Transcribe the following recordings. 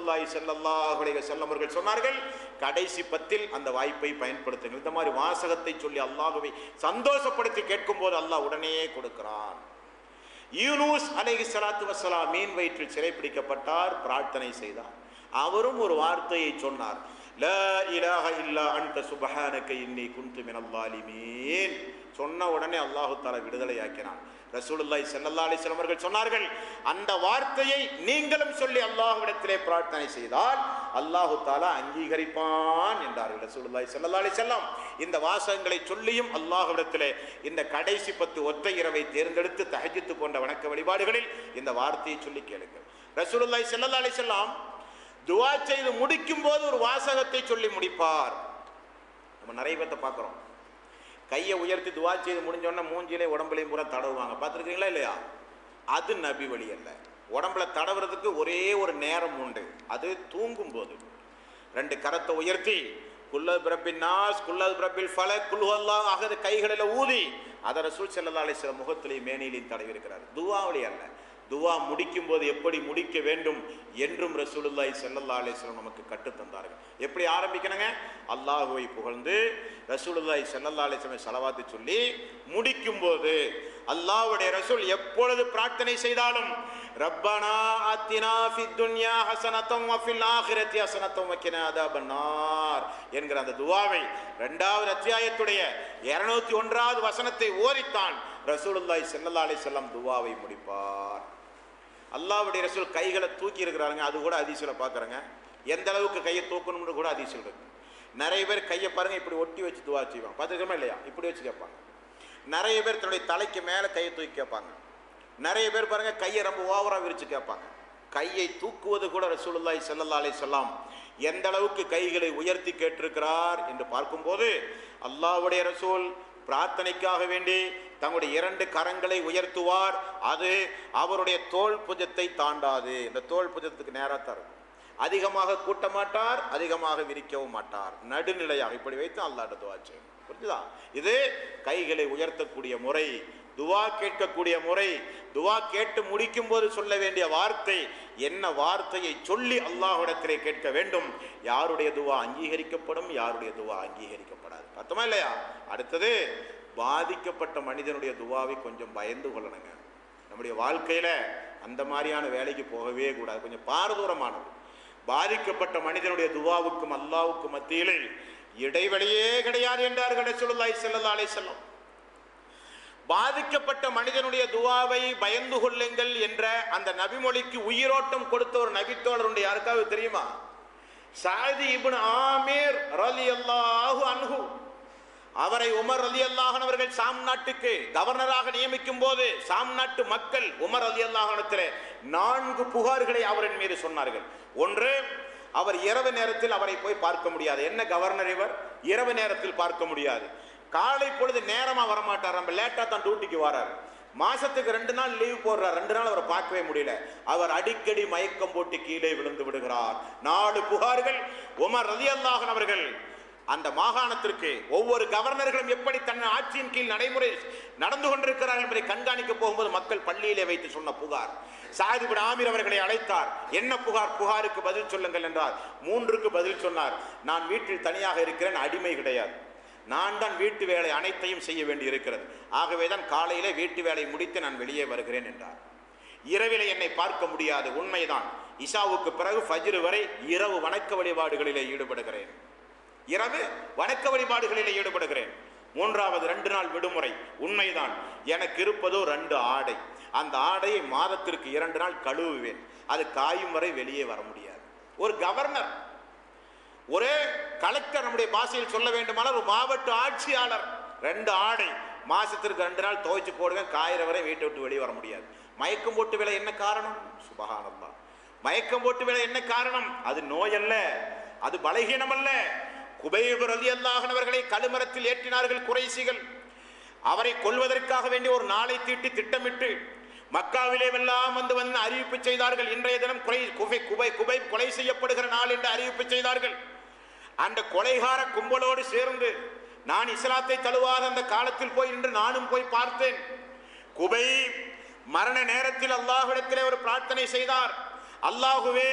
ரசூலுல்லாஹி ஸல்லல்லாஹு அலைஹி வஸல்லம் அவர்கள் சொன்னார்கள், கடைசி 10 அந்த வாய்ப்பை பயன்படுத்துங்கள். இந்த மாதிரி வாசகத்தை சொல்லி அல்லாஹ்வை சந்தோஷப்படுத்தி கேட்கும் போது அல்லாஹ் உடனே கொடுக்கிறான். யூனுஸ் அலைஹிஸ்ஸலாத்து வஸ்ஸலாம் மீன் வயிற்றில் சிறைப்பிடிக்கப்பட்டார், பிரார்த்தனை செய்தார். அவரும் ஒரு வார்த்தையை சொன்னார், லா இலாஹ இல்லா அன்த சுப்ஹானக இன்னி குன்து மினல் ஸாலிமீன். சொன்ன உடனே அல்லாஹ் தஆலா விடுதலை ஆக்கினான். ரசூலுல்லாஹி ஸல்லல்லாஹு அலைஹி வஸல்லம் அவர்கள் சொன்னார்கள், அந்த வார்த்தையை நீங்களும் சொல்லி அல்லாஹ்விடத்திலே பிரார்த்தனை செய்தால் அல்லாஹ் தஆலா அங்கீகரிப்பான் என்றார்கள் ரசூலுல்லாஹி ஸல்லல்லாஹு அலைஹி வஸல்லம். இந்த வாசகங்களை சொல்லியும் அல்லாஹ்விடத்திலே இந்த கடைசி 10 ஒற்றை இரவை தேர்ந்தெடுத்து தஹஜ்ஜுத் போன்ற வணக்க வழிபாடுகளில் இந்த வார்த்தையை சொல்லி கேளுங்கள். ரசூலுல்லாஹி ஸல்லல்லாஹு அலைஹி வஸல்லம் துஆ செய்து முடிக்கும் போது ஒரு வாசகத்தை சொல்லி முடிப்பார். நம்ம நிறைய பேர்த்த பார்க்குறோம், கையை உயர்த்தி துஆ செய்து முடிஞ்சோன்னா மூஞ்சிலே உடம்புலையும் பூரா தடவுவாங்க, பார்த்துருக்கீங்களா இல்லையா? அது நபி வழி அல்ல. உடம்புல தடவுறதுக்கு ஒரே ஒரு நேரம் உண்டு, அது தூங்கும் போது 2 கரத்தை உயர்த்தி குல்லு பிரபின் நாஸ் குல்லு பிரபில் ஃபலக் குல் ஹுவல்லாஹு அஹத் கைகளில் ஊதி அதை ரசூல் ஸல்லல்லாஹு அலைஹி வஸல்லம் முகத்திலையும் மேனிலையும் தடவி இருக்கிறார். துஆ வழி அல்ல. துஆ முடிக்கும் போது எப்படி முடிக்க வேண்டும் என்றும் ரசூலுல்லாஹி ஸல்லல்லாஹு அலைஹி வஸல்லம் நமக்கு கற்றுத் தந்தார்கள். எப்படி ஆரம்பிக்கணுங்க? அல்லாஹ்வை புகழ்ந்து ரசூலுல்லாஹி ஸல்லல்லாஹு அலைஹி வஸல்லம் ஸலவாத்து சொல்லி முடிக்கும் போது அல்லாஹ்வுடைய ரசூல் எப்பொழுது பிரார்த்தனை செய்தாலும் ரப்பனா ஆத்தினா ஃபித் துன்யா ஹஸனத்தம் வ ஃபில் ஆখিরাতি ஹஸனத்தம் வ கினா அதாபன்னார் என்கிற அந்த துஆவை 2வது அத்தியாயத்துடைய 201வது வசனத்தை ஓதித்தான் ரசூலுல்லாஹி ஸல்லல்லாஹு அலைஹி வஸல்லம் துஆவை முடிப்பார். அல்லாஹ்வுடைய ரசூல் கைகளை தூக்கி இருக்கிறாங்க, அது கூட ஹதீஸ்ல பார்க்குறேங்க. எந்த அளவுக்கு கையை தூக்கணும்னு கூட ஹதீஸ்ல இருக்கு. நிறைய பேர் கையை பாருங்க இப்படி ஒட்டி வச்சு துஆ செய்வாங்க, பார்த்துருக்கோமா இல்லையா? இப்படி வச்சு கேட்பாங்க. நிறைய பேர் தன்னுடைய தலைக்கு மேலே கையை தூக்கி கேட்பாங்க. நிறைய பேர் பாருங்க கையை ரொம்ப ஓவரா விரிச்சு கேட்பாங்க. கையை தூக்குவது கூட ரசூலுல்லாஹி ஸல்லல்லாஹு அலைஹி வஸல்லம் எந்த அளவுக்கு கைகளை உயர்த்தி கேட்டிருக்கிறார் என்று பார்க்கும்போது அல்லாஹ்வுடைய ரசூல் பிரார்த்தனைக்காக வேண்டி தங்களுடைய 2 கரங்களை உயர்த்துவார். அது அவருடைய தோள் புஜத்தை தாண்டாது. இந்த தோள் புஜத்துக்கு நேராக இருக்கும். அதிகமாக கூட்ட மாட்டார், அதிகமாக விரிக்கவும் மாட்டார், நடுநிலையாக இப்படி வைத்து அல்லாஹ்ட்ட துஆ செய்யும். புரிஞ்சுதா? இது கைகளை உயர்த்தக்கூடிய முறை, துஆ கேட்கக்கூடிய முறை. துஆ கேட்டு முடிக்கும் போது சொல்ல வேண்டிய வார்த்தை என்ன வார்த்தையை சொல்லி அல்லாஹ்விடத்திலே கேட்க வேண்டும். யாருடைய துஆ அங்கீகரிக்கப்படும், யாருடைய துஆ அங்கீகரிக்கப்படாது. பார்த்தோமா இல்லையா? அடுத்தது பாதிக்கப்பட்ட மனிதனுடைய துஆவை கொஞ்சம் பயந்து கொள்ளணுங்க. நம்முடைய வாழ்க்கையில அந்த மாதிரியான வேலைக்கு போகவே கூடாது. கொஞ்சம் பாரதூரமானது. பாதிக்கப்பட்ட மனிதனுடைய துஆவுக்கும் அல்லாஹ்வுக்கும் மத்தியில் இடைவெளியே கிடையாது என்றார்கள் ரசூலுல்லாஹி ஸல்லல்லாஹு அலைஹி வஸல்லம். பாதிக்கப்பட்ட மனிதனுடைய துஆவை பயந்து கொள்ளுங்கள் என்ற அந்த நபிமொழிக்கு உயிரோட்டம் கொடுத்த ஒரு நபித்தோழருடைய யாருக்காவது தெரியுமா? சஅத் இப்னு ஆமிர் ரலியல்லாஹு அன்ஹு. அவரை உமர் ரலியல்லாஹு அன்ஹு அவர்கள் ஷாம் நாட்டுக்கு கவர்னராக நியமிக்கும் போது ஷாம் நாட்டு மக்கள் உமர் ரலியல்லாஹு அன்ஹு 4 புகார்களை அவரின் மீது சொன்னார்கள். ஒன்று, அவர் இரவு நேரத்தில் அவரை போய் பார்க்க முடியாது. என்ன கவர்னர் இவர்? இரவு நேரத்தில் பார்க்க முடியாது. காலை பொழுது நேரமா வரமாட்டார், நம்ம லேட்டா தான் டியூட்டிக்கு வரார். மாசத்துக்கு 2 நாள் லீவ் போடுறார், 2 நாள் அவரை பார்க்கவே முடியல. அவர் அடிக்கடி மயக்கம் போட்டு கீழே விழுந்து விடுகிறார். 4 புகார்கள். உமர் ரலியல்லாஹு அன்ஹு அவர்கள் அந்த மாகாணத்திற்கு ஒவ்வொரு கவர்னர்களும் எப்படி தன் ஆட்சியின் கீழ் நடைமுறை நடந்து கொண்டிருக்கிறார்கள் என்பதை கண்காணிக்க போகும்போது மக்கள் பள்ளியிலே வைத்து சொன்ன புகார். சஅத் இப்னு ஆமிர் அவர்களை அழைத்தார். என்ன புகார்? புகாருக்கு பதில் சொல்லுங்கள் என்றார். 3க்கு பதில் சொன்னார். நான் வீட்டில் தனியாக இருக்கிறேன், அடிமை கிடையாது, நான் தான் வீட்டு வேலை அனைத்தையும் செய்ய வேண்டி இருக்கிறது. ஆகவே தான் காலையிலே வீட்டு வேலை முடித்து நான் வெளியே வருகிறேன் என்றார். இரவிலே என்னை பார்க்க முடியாது, உண்மைதான். இஷாவுக்கு பிறகு ஃபஜ்ர் வரை இரவு வணக்க வழிபாடுகளிலே ஈடுபடுகிறேன், இரவு வணக்க வழிபாடுகளிலே ஈடுபடுகிறேன். 3வது 2 நாள் விடுமுறை, உண்மைதான். எனக்கு இருப்பதோ 2 ஆடை. அந்த ஆடையை மாதத்திற்கு 2 நாள் கழுவுவேன், அது காயும் வரை வெளியே வர முடியாது. ஒரு கவர்னர், ஒரே கலெக்டர், நம்முடைய பாஷையில் சொல்ல வேண்டுமானால் ஒரு மாவட்ட ஆட்சியாளர், 2 ஆடை மாசத்திற்கு 2 நாள் துவைச்சு போடுவேன், காயிற வரை வீட்டை விட்டு வெளியே வர முடியாது. மயக்கம் போட்டு வேலை என்ன காரணம்? சுபஹானல்லாஹ். மயக்கம் போட்டு வேலை என்ன காரணம்? அது நோய் அல்ல, அது பலகீனம் அல்ல. குபைப் ரலியல்லாஹு அன்ஹு அவர்களை கழுமரத்தில் ஏற்றினார்கள் குறைஷிகள். அவரை கொல்வதற்காக வேண்டிய ஒரு நாளை தீட்டி திட்டமிட்டு மக்காவிலே எல்லாம் வந்து அறிவிப்பு செய்தார்கள். இன்றைய தினம் குபைப் கொலை செய்யப்படுகிற நாள் என்று அறிவிப்பு செய்தார்கள். அந்த கொலைகார கும்பலோடு சேர்ந்து நான் இஸ்லாத்தை தழுவாத அந்த காலத்தில் போய் நின்று நானும் போய் பார்த்தேன். குபைப் மரண நேரத்தில் அல்லாஹ்விடத்திலே ஒரு பிரார்த்தனை செய்தார். அல்லாஹுவே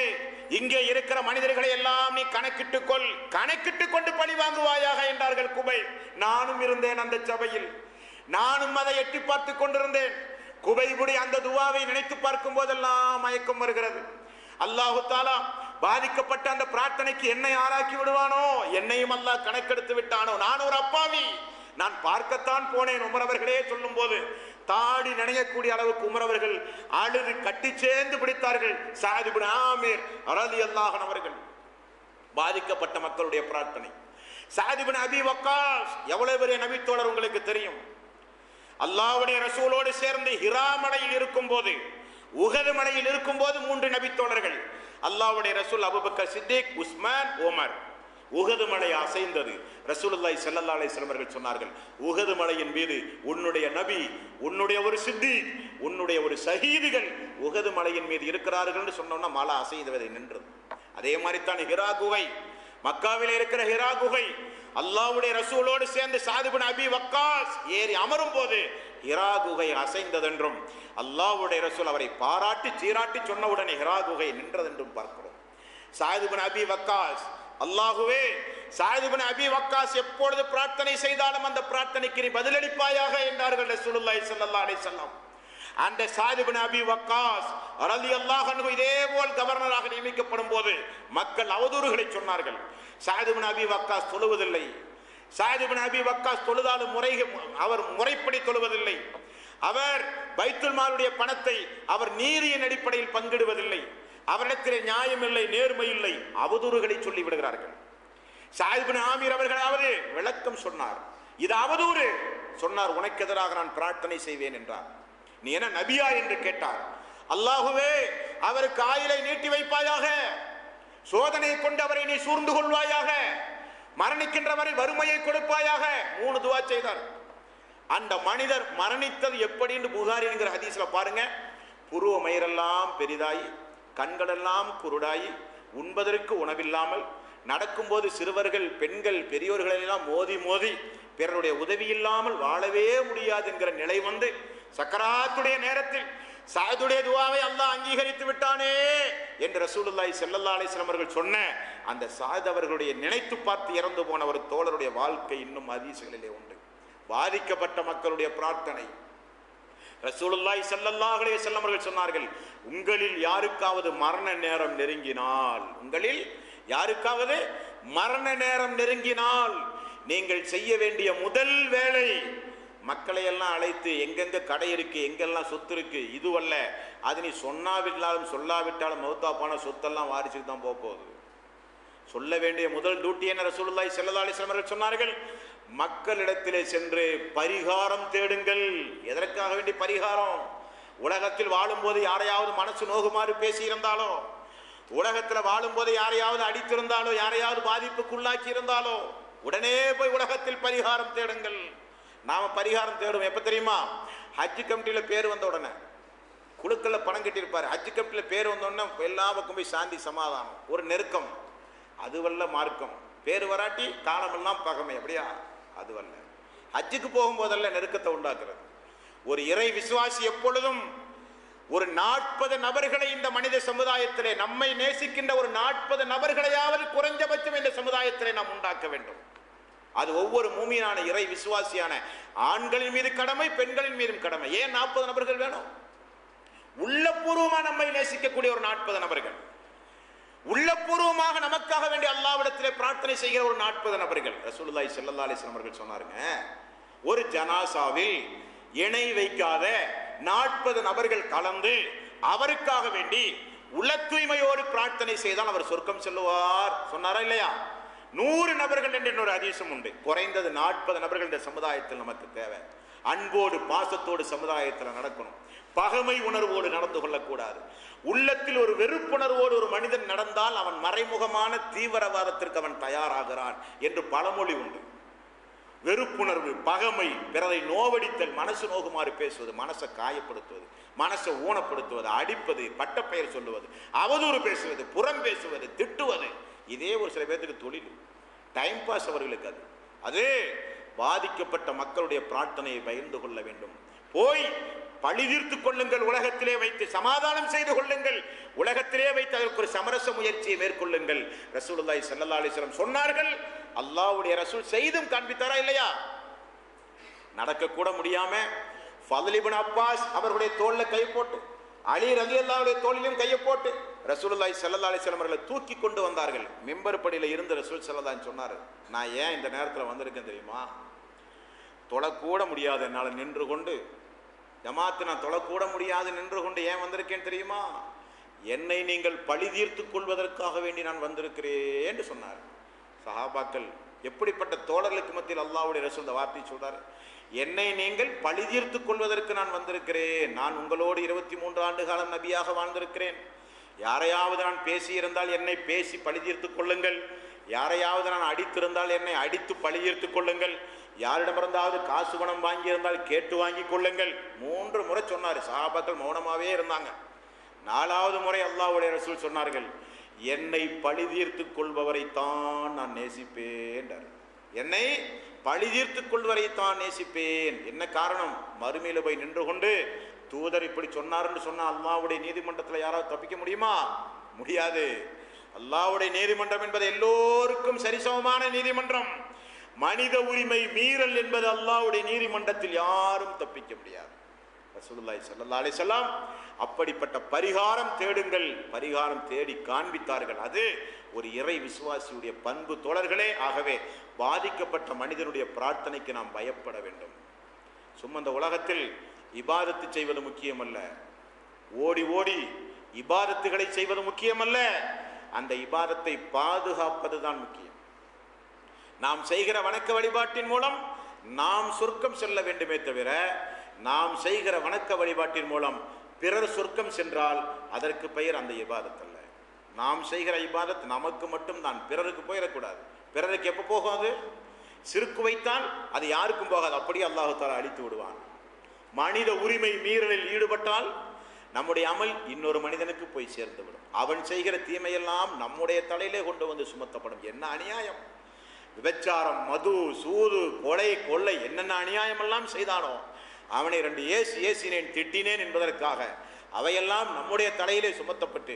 இங்கே இருக்கிற மனிதர்களை எல்லாம் நீ கணக்கிட்டுக் கொள், கணக்கிட்டுக் கொண்டு பழி வாங்குவாயாக என்றார்கள் குபைப். நானும் இருந்தேன் அந்த சபையில், நானும் அதை எட்டி பார்த்து கொண்டிருந்தேன். குபைபுடைய அந்த துவாவை நினைத்து பார்க்கும் போதெல்லாம் மயக்கம் வருகிறது. அல்லாஹு தாலா பாதிக்கப்பட்ட அந்த பிரார்த்தனைக்கு என்னை ஆராக்கி விடுவானோ, என்னையும் அல்லாஹ் கணக்கெடுத்து விட்டானோ, நான் ஒரு அப்பாவி, நான் பார்க்கத்தான் போனேன். உமர் அவர்களே சொல்லும் போது தாடி நினையக்கூடிய அளவுக்கு உமர் அவர்கள் அழுது கட்டி சேர்ந்து பிடித்தார்கள். சஅத் இப்னு ஆமிர் ரலியல்லாஹு அன்ஹு அவர்கள் பாதிக்கப்பட்ட மக்களுடைய பிரார்த்தனை. சஅத் இப்னு அபி வக்காஸ் எவ்வளவு பெரிய நபி தோழர் உங்களுக்கு தெரியும். அல்லாஹ்வுடைய ரசூலோடு சேர்ந்து ஹிரா மலையில் இருக்கும் போது, உஹது மலையில் இருக்கும் போது 3 நபி தோழர்கள், அல்லாஹ்வுடைய ரசூல், Abu Bakr Siddique, Usman, Umar. Uhud மலை அசைந்தது. ரசூலுல்லாஹி ஸல்லல்லாஹு அலைஹி வஸல்லம் அவர்கள் சொன்னார்கள், உஹது மலையின் மீது உன்னுடைய நபி, உன்னுடைய ஒரு சித்திக், உன்னுடைய ஒரு ஷஹீதுகள் உஹது மலையின் மீது இருக்கிறார்கள் என்று சொன்னோம்னா மலை அசைந்ததை நின்றது. அதே மாதிரி தான் ஹிரா குகை, மக்காவில் இருக்கிற ஹிரா குகை, அல்லாஹ்வுடைய ரசூலோடு சேர்ந்து சஅத் இப்னு அபி வக்காஸ் ஏறி அமரும் போது ஹிரா குகை அசைந்ததென்றும், அல்லாஹ்வுடைய ரசூல் அவரை பாராட்டி சீராட்டி சொன்னவுடனே ஹிரா குகை நின்றதென்றும் பார்க்கிறோம். சஅத் இப்னு அபி வக்காஸ், அல்லாஹுவே சஅத் இப்னு அபி வக்காஸ் எப்பொழுது பிரார்த்தனை செய்தாலும் அந்த பிரார்த்தனைக்கு நீ பதிலளிப்பாயாக என்றார்கள் ரசூலுல்லாஹி ஸல்லல்லாஹு அலைஹி வஸல்லம். அந்த சஅத் இப்னு அபி வக்காஸ் ரலியல்லாஹு அன்ஹு இதேபோல் கவர்னராக நியமிக்கப்படும் போது மக்கள் அவதூறுகளை சொன்னார்கள். சஅத் இப்னு அபி வக்காஸ் தொழுவதில்லை, சஅத் இப்னு அபி வக்காஸ் தொழுதாலும் அவர் முறைப்படி தொழுவதில்லை, அவர் பைத்துல் மாலுடைய பணத்தை அவர் நீதியின் அடிப்படையில் பங்கிடுவதில்லை, அவரிடத்திலே நியாயம் இல்லை, நேர்மை இல்லை, அவதூறுகளை சொல்லி விடுகிறார்கள். சஅத் இப்னு ஆமிர் அவர்களாவது விளக்கம் சொன்னார், இது அவதூறு சொன்னார், உனக்கு எதிராக நான் பிரார்த்தனை செய்வேன் என்றார். நீ என்ன நபியா என்று கேட்டார். அல்லாஹுவே அவருக்கு ஆயுளை நீட்டி வைப்பாயாக, சோதனை கொண்டு அவரை நீ சூழ்ந்து கொள்வாயாக, மரணிக்கின்ற வரை வறுமையை கொடுப்பாயாக, 3 துவா செய்தார். அந்த மனிதர் மரணித்தது எப்படி என்று புகாரி என்கிற ஹதீஸ்ல பாருங்க. புருவ மயிரெல்லாம் பெரிதாயி, கண்களெல்லாம் குருடாயி, உண்பதற்கு உணவில்லாமல், நடக்கும்போது சிறுவர்கள், பெண்கள், பெரியோர்கள் எல்லாம் மோதி மோதி பிறருடைய உதவி இல்லாமல் வாழவே முடியாது என்கிற நிலை வந்து சக்கராத்துடைய நேரத்தில் சஅதுடைய துஆவை அல்லாஹ் அங்கீகரித்து விட்டானே என்று ரசூலுல்லாஹி ஸல்லல்லாஹு அலைஹி வஸல்லம் அவர்கள் சொன்ன அந்த சஅத் அவர்களுடைய நினைத்து பார்த்து இறந்து போன ஒரு தோழருடைய வாழ்க்கை இன்னும் ஹதீஸ்களிலே உண்டு. பாதிக்கப்பட்ட மக்களுடைய பிரார்த்தனை. ரசூலுல்லாஹி ஸல்லல்லாஹு அலைஹி வஸல்லம் அவர்கள் சொன்னார்கள், உங்களில் யாருக்காவது மரண நேரம் நெருங்கினால், உங்களில் யாருக்காவது மரண நேரம் நெருங்கினால் நீங்கள் செய்ய வேண்டிய முதல் வேலை மக்களை எல்லாம் அழைத்து எங்கெங்க கடை இருக்கு, எங்கெல்லாம் சொத்து இருக்கு, இதுவல்ல, அது நீ சொன்னாவிட்டாலும் சொல்லாவிட்டாலும் மௌத்தாப்பான சொத்தெல்லாம் வாரிசுக்கு தான் போகுது. சொல்ல வேண்டிய முதல் டியூட்டி என்ன ரசூலுல்லாஹி ஸல்லல்லாஹு அலைஹி வஸல்லம் அவர்கள் சொன்னார்கள், மக்களிடத்திலே சென்று பரிகாரம் தேடுங்கள். எதற்காக வேண்டி பரிகாரம்? உலகத்தில் வாழும்போது யாரையாவது மனசு நோகுமாறு பேசி இருந்தாலோ, உலகத்தில் வாழும்போது யாரையாவது அடித்திருந்தாலோ, யாரையாவது பாதிப்புக்குள்ளாக்கி இருந்தாலோ உடனே போய் உலகத்தில் பரிகாரம் தேடுங்கள். நாம பரிகாரம் தேடுவோம் எப்ப தெரியுமா? ஹஜ் கமிட்டியில பேர் வந்த உடனே, குழுக்கள்ல பணம் கட்டியிருப்பாரு, ஹஜ் கமிட்டியில பேர் வந்த உடனே எல்லா பக்கம் போய் சாந்தி சமாதானம், ஒரு நெருக்கம். அதுவல்ல மார்க்கம். பேர் வராட்டி காலமெல்லாம் பகமை, அப்படியா? அதுவல்ல. ஹஜ்ஜுக்கு போகும்போதல்ல நெருக்கத்தை உண்டாக்குறது. ஒரு இறை விசுவாசி எப்பொழுதும் ஒரு 40 நபர்களை இந்த மனித சமுதாயத்திலே, நம்மை நேசிக்கின்ற ஒரு 40 நபர்களையாவது குறைஞ்சபட்சம் இந்த சமுதாயத்திலே நாம் உண்டாக்க வேண்டும். அது ஒவ்வொரு மூமினான இறை விசுவாசியான ஆண்களின் மீது கடமை, பெண்களின் மீதும் கடமை. ஏன் 40 நபர்கள் வேணும்? உள்ளபூர்வமா நம்மை நேசிக்கக்கூடிய ஒரு 40 நபர்கள், உள்ளபூர்வமாக நமக்காக வேண்டிய அல்லாஹ்விடத்திலே பிரார்த்தனை செய்கிற ஒரு 40 நபர்கள். ரசூலுல்லாஹி ஸல்லல்லாஹு அலைஹி வஸல்லம் அவர்கள் சொன்னாருங்க, ஒரு ஜனாசாவில் இணை வைக்காத 40 நபர்கள் கலந்து அவருக்காக வேண்டி உள்ள தூய்மையோடு பிரார்த்தனை செய்தால் அவர் சொர்க்கம் செல்லுவார். சொன்னாரா இல்லையா? 100 நபர்கள் என்று இன்னொரு ஹதீஸும் உண்டு. குறைந்தது 40 நபர்கள் இந்த சமுதாயத்தில் நமக்கு தேவை. அன்போடு பாசத்தோடு சமுதாயத்தில் நடக்கணும். பகமை உணர்வோடு நடந்து கொள்ளக்கூடாது. உள்ளத்தில் ஒரு வெறுப்புணர்வோடு ஒரு மனிதன் நடந்தால் அவன் மறைமுகமான தீவிரவாதத்திற்கு அவன் தயாராகிறான் என்று பழமொழி உண்டு. வெறுப்புணர்வு, பகமை, பிறரை நோவடித்தல், மனசு நோகுமாறு பேசுவது, மனசை காயப்படுத்துவது, மனசை ஊனப்படுத்துவது, அடிப்பது, பட்டப்பெயர் சொல்லுவது, அவதூறு பேசுவது, புறம் பேசுவது, திட்டுவது, இதே ஒரு சில பேருக்கு தொழில், டைம் பாஸ் அவர்களுக்கு. அது பாதிக்கப்பட்ட மக்களுடைய பிரார்த்தனையை பகிர்ந்து கொள்ள வேண்டும். போய் பழி தீர்த்துக் கொள்ளுங்கள், உலகத்திலே வைத்து சமாதானம் செய்து கொள்ளுங்கள், உலகத்திலே வைத்து அதற்கு ஒரு சமரச முயற்சியை மேற்கொள்ளுங்கள். ரசூலுல்லாஹி ஸல்லல்லாஹு அலைஹி வஸல்லம் சொன்னார்கள். அல்லாஹ்வுடைய ரசூல் செய்தும் காண்பித்தாரா இல்லையா? நடக்க கூட முடியாம ஃபத்ல் இப்னு அப்பாஸ் அவர்களுடைய தோள்ல கை போட்டு, அலி ரலியல்லாஹுடைய தோளிலும் கையை போட்டு ரசூலுல்லாஹி ஸல்லல்லாஹு அலைஹி வஸல்லம் அவர்களை தூக்கி கொண்டு வந்தார்கள். மிம்பர் படியில இருந்து ரசூல் ஸல்லல்லாஹு அலைஹி சொன்னார், நான் ஏன் இந்த நேரத்தில் வந்திருக்கேன் தெரியுமா? தொழக்கூட முடியாது என்னால் நின்று கொண்டு, ஜமாத்து நான் தொழக்கூட முடியாது நின்று கொண்டு ஏன் வந்திருக்கேன் தெரியுமா? என்னை நீங்கள் பழி தீர்த்துக் கொள்வதற்காக வேண்டி நான் வந்திருக்கிறேன் என்று சொன்னார். சஹாபாக்கள் எப்படிப்பட்ட தோழர்களுக்கு மத்தியில் அல்லாஹ்வுடைய ரசூல் இந்த வார்த்தை சொல்றார், என்னை நீங்கள் பழி தீர்த்துக் கொள்வதற்கு நான் வந்திருக்கிறேன். நான் உங்களோடு 23 ஆண்டு காலம் நபியாக வாழ்ந்திருக்கிறேன். யாரையாவது நான் பேசியிருந்தால் என்னை பேசி பழி தீர்த்துக் கொள்ளுங்கள், யாரையாவது நான் அடித்திருந்தால் என்னை அடித்து பழி தீர்த்துக் கொள்ளுங்கள், யாரிடமிருந்தாவது காசு பணம் வாங்கியிருந்தால் கேட்டு வாங்கி கொள்ளுங்கள். 3 முறை சொன்னார். சஹாபாக்கள் மௌனமாவே இருந்தாங்க. 4வது முறை அல்லாஹ்வுடைய ரசூல் சொன்னார்கள், என்னை பழி தீர்த்துக் கொள்பவரைத்தான் நான் நேசிப்பேன். என்னை பழி தீர்த்துக் கொள்வரைத்தான் நேசிப்பேன். என்ன காரணம்? மறுமையில போய் நின்று கொண்டு தூதர் இப்படி சொன்னார்ன்னு சொன்னா அல்லாஹ்வுடைய நீதிமன்றத்தில் யாராவது தப்பிக்க முடியுமா? முடியாது. அல்லாஹ்வுடைய நீதிமன்றம் என்பது எல்லோருக்கும் சரிசமமான நீதிமன்றம். மனித உரிமை மீறல் என்பது அல்லாஹ்வுடைய நீதிமன்றத்தில் யாரும் தப்பிக்க முடியாது. ரசூலுல்லாஹி ஸல்லல்லாஹு அலைஹி வஸல்லம் அப்படிப்பட்ட பரிகாரம் தேடுங்கள், பரிகாரம் தேடி காண்பித்தார்கள். அது ஒரு இறை விசுவாசியுடைய பண்பு தோழர்களே. ஆகவே பாதிக்கப்பட்ட மனிதனுடைய பிரார்த்தனைக்கு நாம் பயப்பட வேண்டும். சும்மா இந்த உலகத்தில் இபாதத்து செய்வது முக்கியமல்ல, ஓடி ஓடி இபாதத்துகளை செய்வது முக்கியமல்ல, அந்த இபாதத்தை பாதுகாப்பது தான் முக்கியம். நாம் செய்கிற வணக்க வழிபாட்டின் மூலம் நாம் சொர்க்கம் செல்ல வேண்டுமே தவிர, நாம் செய்கிற வணக்க வழிபாட்டின் மூலம் பிறர் சொர்க்கம் சென்றால் அதற்கு பெயர் அந்த இபாதத் அல்ல. நாம் செய்கிற இபாதத் நமக்கு மட்டும் தான், பிறருக்கு போயிடக்கூடாது. பிறருக்கு எப்போ போகும்? அது சிறுக்கு வைத்தால் அது யாருக்கும் போகாது, அப்படியே அல்லாஹ் தஆலா அழித்து விடுவான். மனித உரிமை மீறலில் ஈடுபட்டால் நம்முடைய அமல் இன்னொரு மனிதனுக்கு போய் சேர்ந்து விடும். அவன் செய்கிற தீமையெல்லாம் நம்முடைய தலையிலே கொண்டு வந்து சுமத்தப்படும். என்ன அநியாயம்! விபச்சாரம், மது, சூது, கொள்ளை என்னென்ன அநியாயம் எல்லாம் செய்தானோ அவனை 2 ஏசினேன் திட்டினேன் என்பதற்காக அவையெல்லாம் நம்முடைய தலையிலே சுமத்தப்பட்டு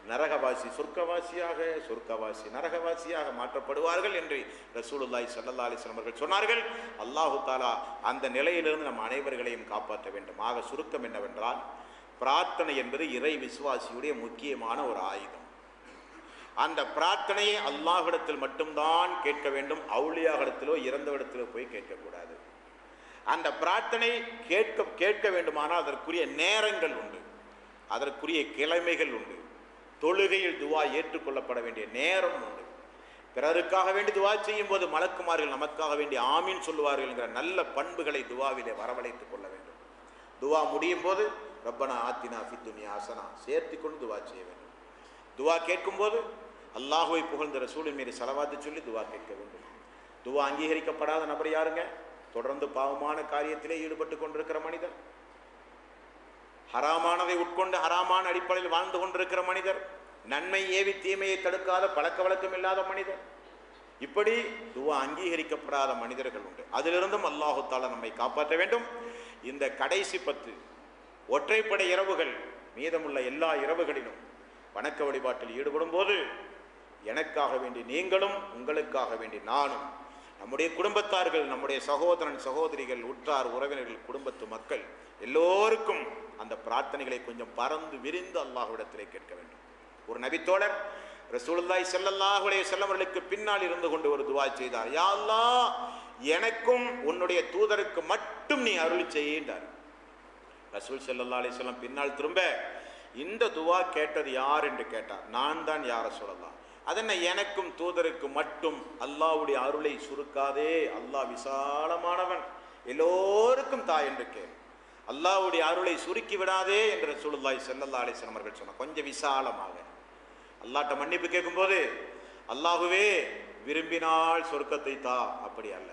நரகவாசி சொர்க்கவாசியாக, சொர்க்கவாசி நரகவாசியாக மாற்றப்படுவார்கள் என்று ரசூலுல்லாஹி ஸல்லல்லாஹு அலைஹி வஸல்லம் அவர்கள் சொன்னார்கள். அல்லாஹு தஆலா அந்த நிலையிலிருந்து நம் அனைவர்களையும் காப்பாற்ற வேண்டும். ஆக சுருக்கம் என்னவென்றால், பிரார்த்தனை என்பது இறை விசுவாசியுடைய முக்கியமான ஒரு ஆயுதம். அந்த பிரார்த்தனையை அல்லாஹ்விடத்தில் மட்டும்தான் கேட்க வேண்டும். அவுலியாவிடத்திலோ இறந்தவிடத்திலோ போய் கேட்கக்கூடாது. அந்த பிரார்த்தனை கேட்க வேண்டுமானால் அதற்குரிய நேரங்கள் உண்டு, அதற்குரிய கிழமைகள் உண்டு. தொழுகையில் துவா ஏற்றுக்கொள்ளப்பட வேண்டிய நேரம் உண்டு. பிறருக்காக வேண்டி துவா செய்யும் போது மலக்குமார்கள் நமக்காக வேண்டி ஆமீன் சொல்லுவார்கள் என்கிற நல்ல பண்புகளை துவாவிலே வரவழைத்துக் கொள்ள வேண்டும். துவா முடியும் போது ரப்பனா ஆத்தினா ஃபித் துன்யா ஹஸனா சேர்த்து கொண்டு துவா செய்ய வேண்டும். துவா கேட்கும் போது அல்லாஹ்வை புகழ்ந்த ரசூலின் மீது ஸலவாத்து சொல்லி துவா கேட்க வேண்டும். துவா அங்கீகரிக்கப்படாத நபர் யாருங்க? தொடர்ந்து பாவமான காரியத்திலே ஈடுபட்டு கொண்டிருக்கிற மனிதர், ஹராமானதை உட்கொண்டு ஹராமான அடிப்படையில் வாழ்ந்து கொண்டிருக்கிற மனிதர், நன்மை ஏவி தீமையை தடுக்காத பழக்க வழக்கம் இல்லாத மனிதர், இப்படி துவா அங்கீகரிக்கப்படாத மனிதர்கள் உண்டு. அதிலிருந்தும் அல்லாஹு தஆலா நம்மை காப்பாற்ற வேண்டும். இந்த கடைசி 10 ஒற்றைப்படை இரவுகள் மீதமுள்ள எல்லா இரவுகளிலும் வணக்க வழிபாட்டில் ஈடுபடும் போது எனக்காக வேண்டி நீங்களும், உங்களுக்காக வேண்டி நானும், நம்முடைய குடும்பத்தார்கள், நம்முடைய சகோதரன் சகோதரிகள், உற்றார் உறவினர்கள், குடும்பத்து மக்கள் எல்லோருக்கும் அந்த பிரார்த்தனைகளை கொஞ்சம் பறந்து விரிந்து அல்லாஹ்விடத்திலே கேட்க வேண்டும். ஒரு நபித்தோழர் ரசூலுல்லாஹி ஸல்லல்லாஹு அலைஹி வஸல்லம் அவர்களுக்கு பின்னால் இருந்து கொண்டு ஒரு துவா செய்தார். யா அல்லாஹ், எனக்கும் உன்னுடைய தூதருக்கு மட்டும் நீ அருள் செய்யின்றார். ரசூல் ஸல்லல்லாஹு அலைஹி வஸல்லம் பின்னால் திரும்ப இந்த துவா கேட்டது யார் என்று கேட்டார். நான் தான் யா ரசூலல்லாஹ். அதென்ன எனக்கும் தூதருக்கு மட்டும்? அல்லாஹ்வுடைய அருளை சுருக்காதே, அல்லாஹ் விசாலமானவன், எல்லோருக்கும் தா என்று கேள். அல்லாஹ்வுடைய அருளை சுருக்கி விடாதே என்று ரசூலுல்லாஹி ஸல்லல்லாஹு அலைஹி வஸல்லம் அவர்கள் சொன்னார். கொஞ்சம் விசாலமாக அல்லாஹ்ட்ட மன்னிப்பு கேட்கும்போது, அல்லாஹுவே விரும்பினால் சொர்க்கத்தை தா, அப்படி அல்ல.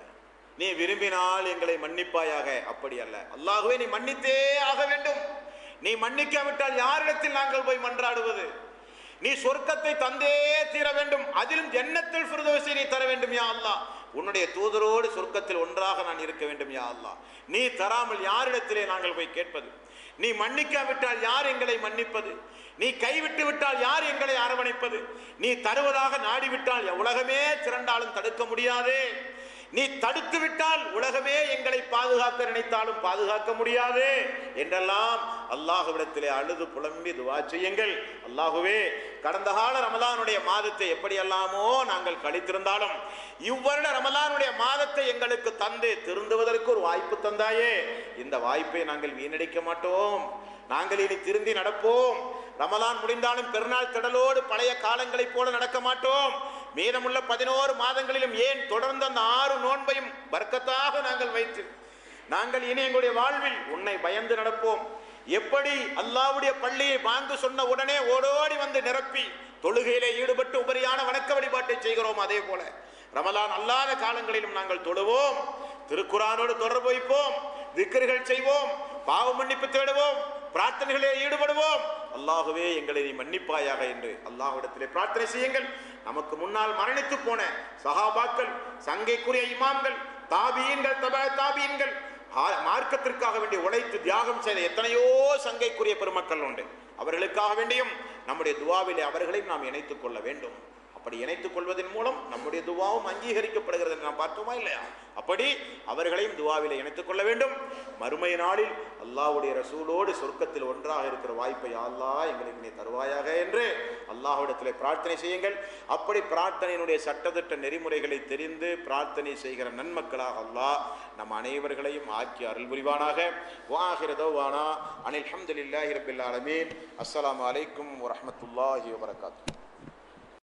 நீ விரும்பினால் எங்களை மன்னிப்பாயாக, அப்படி அல்ல. அல்லாஹுவே நீ மன்னித்தே ஆக வேண்டும். நீ மன்னிக்காவிட்டால் யாரிடத்தில் நாங்கள் போய் மன்றாடுவது? நீ சொர்க்கத்தை தந்தே தீர வேண்டும், அதிலும் ஜன்னத்துல் ஃபிர்தௌஸை நீ தர வேண்டும் யா அல்லாஹ். உன்னுடைய தூதரோடு சொர்க்கத்தில் ஒன்றாக நான் இருக்க வேண்டும் யா அல்லாஹ். நீ தராமல் யாரிடத்திலே நாங்கள் போய் கேட்பது? நீ மன்னிக்காவிட்டால் யார் எங்களை மன்னிப்பது? நீ கைவிட்டு விட்டால் யார் எங்களை அரவணைப்பது? நீ தருவதாக நாடிவிட்டால் உலகமே திரண்டாலும் தடுக்க முடியாதே. நீ தடுத்து விட்டால் உலகமே எங்களை பாதுகாக்க நினைத்தாலும் பாதுகாக்க முடியாது என்றெல்லாம் அல்லாஹ்விடத்திலே அழுது புலம்பி துஆ செய்யுங்கள். அல்லாஹுவே, கடந்த கால ரமலானுடைய மாதத்தை எப்படியெல்லாமோ நாங்கள் கழித்திருந்தாலும் இவ்வருட ரமலானுடைய மாதத்தை எங்களுக்கு தந்து திருந்துவதற்கு ஒரு வாய்ப்பு தந்தாயே. இந்த வாய்ப்பை நாங்கள் வீணடிக்க மாட்டோம். நாங்கள் இனி திருந்தி நடப்போம். ரமலான் முடிந்தாலும் பெருநாள் திடலோடு பழைய காலங்களைப் போல நடக்க மாட்டோம். மீதமுள்ள 11 மாதங்களிலும் ஏன் தொடர்ந்து அந்த 6 நோன்பையும் பர்க்கத்தாக நாங்கள் வைத்து நாங்கள் இனி எங்களுடைய வாழ்வில் உன்னை பயந்து நடப்போம். எப்படி அல்லாஹ்வுடைய பள்ளியை வாங்கு சொன்ன உடனே ஓடோடி வந்து நிரப்பி தொழுகையிலே ஈடுபட்டு உபரியான வணக்க வழிபாட்டை செய்கிறோம், அதே போல ரமலான் அல்லாத காலங்களிலும் நாங்கள் தொழுவோம், திருக்குர்ஆனோடு தொடர்பு வைப்போம், திக்ர்கள் செய்வோம், பாவ மன்னிப்பு தேடுவோம், பிரார்த்தனைகளிலே ஈடுபடுவோம். அல்லாஹுவே, எங்களை நீ மன்னிப்பாயாக என்று அல்லாஹ்விடத்திலே பிரார்த்தனை செய்யுங்கள். நமக்கு முன்னால் மரணித்து போன சஹாபாக்கள், சங்கைக்குரிய இமாம்கள், தாபீன்கள், தபா தாபீன்கள், மார்க்கத்திற்காக வேண்டி உழைத்து தியாகம் செய்த எத்தனையோ சங்கைக்குரிய பெருமக்கள் உண்டு. அவர்களுக்காக வேண்டியும் நம்முடைய துஆவிலே அவர்களையும் நாம் இணைத்துக் கொள்ள வேண்டும். அப்படி இணைத்துக் கொள்வதன் மூலம் நம்முடைய துஆவும் அங்கீகரிக்கப்படுகிறது என்று நாம் பார்த்தோமா இல்லையா? அப்படி அவர்களையும் துஆவிலே இணைத்துக் கொள்ள வேண்டும். மறுமை நாளில் அல்லாஹ்வுடைய ரசூலோடு சொர்க்கத்தில் ஒன்றாக இருக்கிற வாய்ப்பை அல்லாஹ் எங்களுக்கு நீ தருவாயாக என்று அல்லாஹ்விடத்திலே பிரார்த்தனை செய்யுங்கள். அப்படி பிரார்த்தனையினுடைய சட்டத்திட்ட நெறிமுறைகளை தெரிந்து பிரார்த்தனை செய்கிற நன்மக்களாக அல்லாஹ் நம் அனைவர்களையும் ஆக்கி அருள் புரிவானாக. வாஹிர தௌவானா அனில் ஹம்துலில்லாஹி ரப்பில் ஆலமீன். அஸ்ஸலாமு அலைக்கும் வரஹ்மத்துல்லாஹி வபரகாத்துஹு.